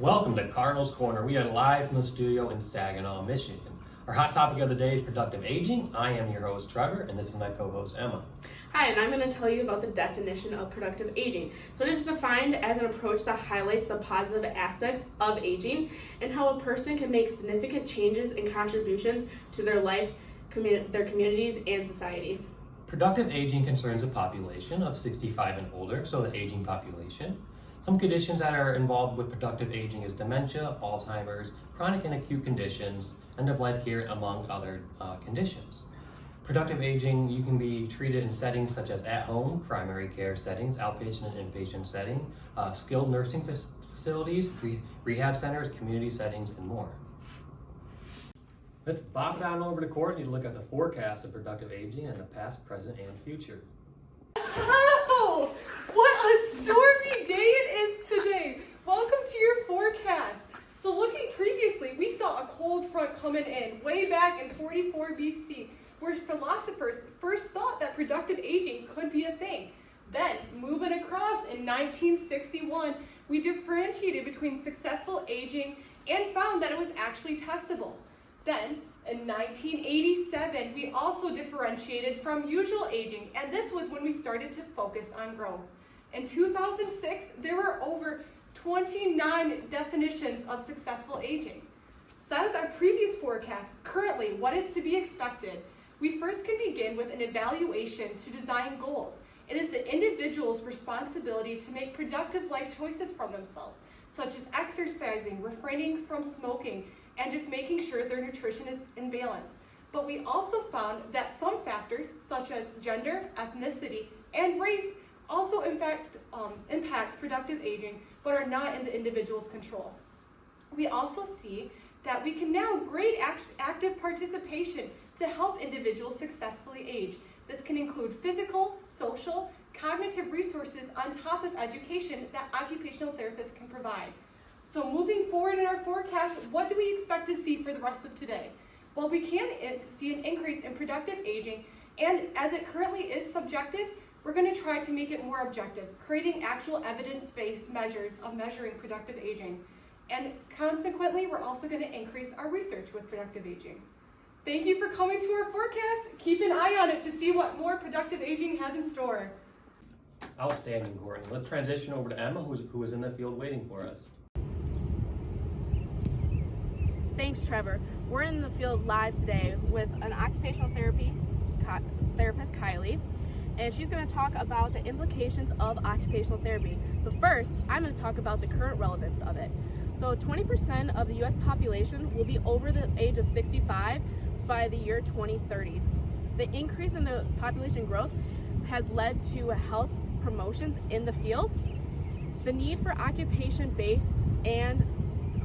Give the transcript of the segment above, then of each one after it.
Welcome to Cardinals Corner. We are live from the studio in Saginaw, Michigan. Our hot topic of the day is productive aging. I am your host, Trevor, and this is my co-host, Emma. Hi, and I'm going to tell you about the definition of productive aging. So it is defined as an approach that highlights the positive aspects of aging and how a person can make significant changes and contributions to their life, their communities, and society. Productive aging concerns a population of 65 and older, so the aging population. Some conditions that are involved with productive aging is dementia, Alzheimer's, chronic and acute conditions, end-of-life care, among other conditions. Productive aging, you can be treated in settings such as at-home, primary care settings, outpatient and inpatient setting, skilled nursing facilities, rehab centers, community settings, and more. Let's bop it on over to Courtney to look at the forecast of productive aging in the past, present, and future. Wow! What a stormy day it is today. Welcome to your forecast. So looking previously, we saw a cold front coming in way back in 44 BC, where philosophers first thought that productive aging could be a thing. Then, moving across in 1961, we differentiated between successful aging and found that it was actually testable. Then, in 1987, we also differentiated from usual aging, and this was when we started to focus on growth. In 2006, there were over 29 definitions of successful aging. So that was our previous forecast. Currently, what is to be expected? We first can begin with an evaluation to design goals. It is the individual's responsibility to make productive life choices for themselves, such as exercising, refraining from smoking, and just making sure their nutrition is in balance. But we also found that some factors, such as gender, ethnicity, and race, also impact productive aging, but are not in the individual's control. We also see that we can now grade active participation to help individuals successfully age. This can include physical, social, cognitive resources on top of education that occupational therapists can provide. So moving forward in our forecast, what do we expect to see for the rest of today? Well, we can see an increase in productive aging, and as it currently is subjective, we're going to try to make it more objective, creating actual evidence-based measures of measuring productive aging. And consequently, we're also going to increase our research with productive aging. Thank you for coming to our forecast. Keep an eye on it to see what more productive aging has in store. Outstanding, Courtney. Let's transition over to Emma, who is in the field waiting for us. Thanks, Trevor. We're in the field live today with an occupational therapist, Kylie, and she's going to talk about the implications of occupational therapy. But first, I'm going to talk about the current relevance of it. So 20% of the U.S. population will be over the age of 65 by the year 2030. The increase in the population growth has led to health promotions in the field. The need for occupation-based and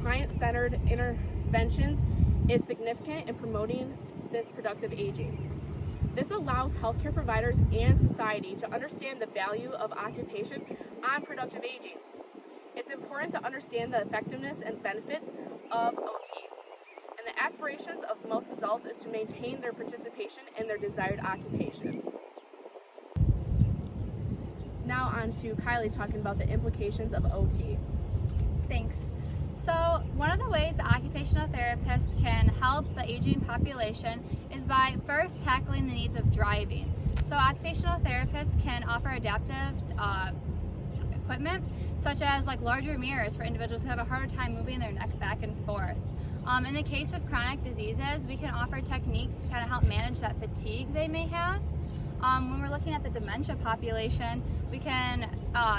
client-centered interventions is significant in promoting this productive aging. This allows healthcare providers and society to understand the value of occupation on productive aging. It's important to understand the effectiveness and benefits of OT. And the aspirations of most adults is to maintain their participation in their desired occupations. Now on to Kylie talking about the implications of OT. Thanks. So one of the ways that occupational therapists can help the aging population is by first tackling the needs of driving. So occupational therapists can offer adaptive equipment, such as larger mirrors for individuals who have a harder time moving their neck back and forth. In the case of chronic diseases, we can offer techniques to kind of help manage that fatigue they may have. When we're looking at the dementia population, we can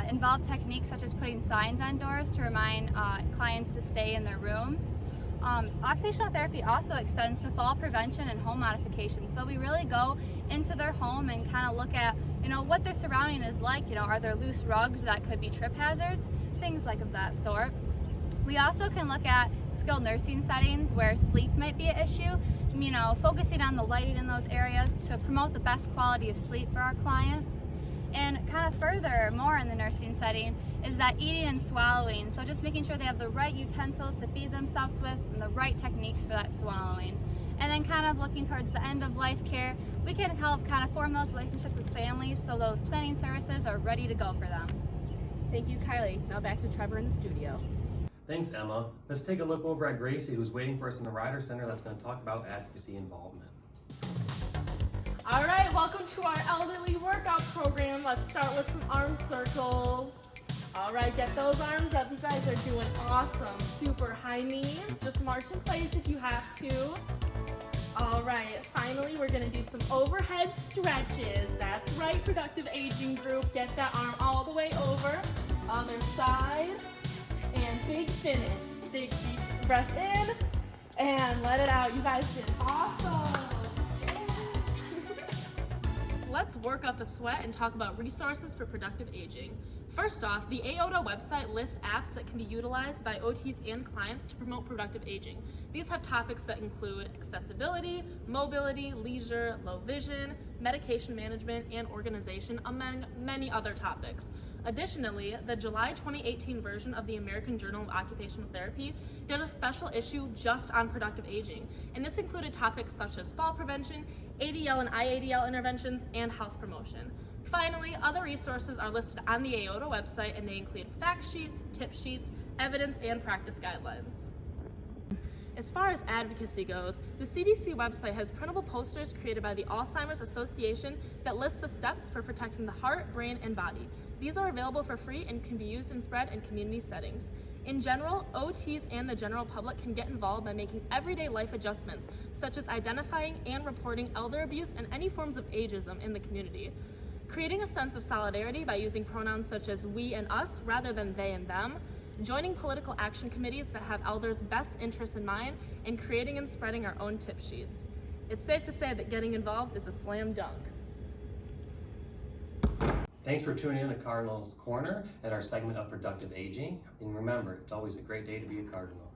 involve techniques such as putting signs on doors to remind clients to stay in their rooms. Occupational therapy also extends to fall prevention and home modification. So we really go into their home and kind of look at, what their surrounding is like. Are there loose rugs that could be trip hazards? Things like of that sort. We also can look at skilled nursing settings where sleep might be an issue, focusing on the lighting in those areas to promote the best quality of sleep for our clients. And kind of further, more in the nursing setting, is that eating and swallowing. So just making sure they have the right utensils to feed themselves with and the right techniques for that swallowing. And then kind of looking towards the end of life care, we can help kind of form those relationships with families so those planning services are ready to go for them. Thank you, Kylie. Now back to Trevor in the studio. Thanks, Emma. Let's take a look over at Gracie, who's waiting for us in the Rider Center that's going to talk about advocacy involvement. All right, welcome to our elderly workout program. Let's start with some arm circles. All right, get those arms up. You guys are doing awesome. Super high knees. Just march in place if you have to. All right, finally, we're gonna do some overhead stretches. That's right, productive aging group. Get that arm all the way over. Other side. And big finish. Big deep breath in. And let it out. You guys did awesome. Let's work up a sweat and talk about resources for productive aging. First off, the AOTA website lists apps that can be utilized by OTs and clients to promote productive aging. These have topics that include accessibility, mobility, leisure, low vision, medication management, and organization, among many other topics. Additionally, the July 2018 version of the American Journal of Occupational Therapy did a special issue just on productive aging, and this included topics such as fall prevention, ADL and IADL interventions, and health promotion. Finally, other resources are listed on the AOTA website, and they include fact sheets, tip sheets, evidence, and practice guidelines. As far as advocacy goes, the CDC website has printable posters created by the Alzheimer's Association that lists the steps for protecting the heart, brain, and body. These are available for free and can be used and spread in community settings. In general, OTs and the general public can get involved by making everyday life adjustments, such as identifying and reporting elder abuse and any forms of ageism in the community. Creating a sense of solidarity by using pronouns such as we and us rather than they and them, joining political action committees that have elders' best interests in mind, and creating and spreading our own tip sheets. It's safe to say that getting involved is a slam dunk. Thanks for tuning in to Cardinal's Corner at our segment of productive aging. And remember, it's always a great day to be a Cardinal.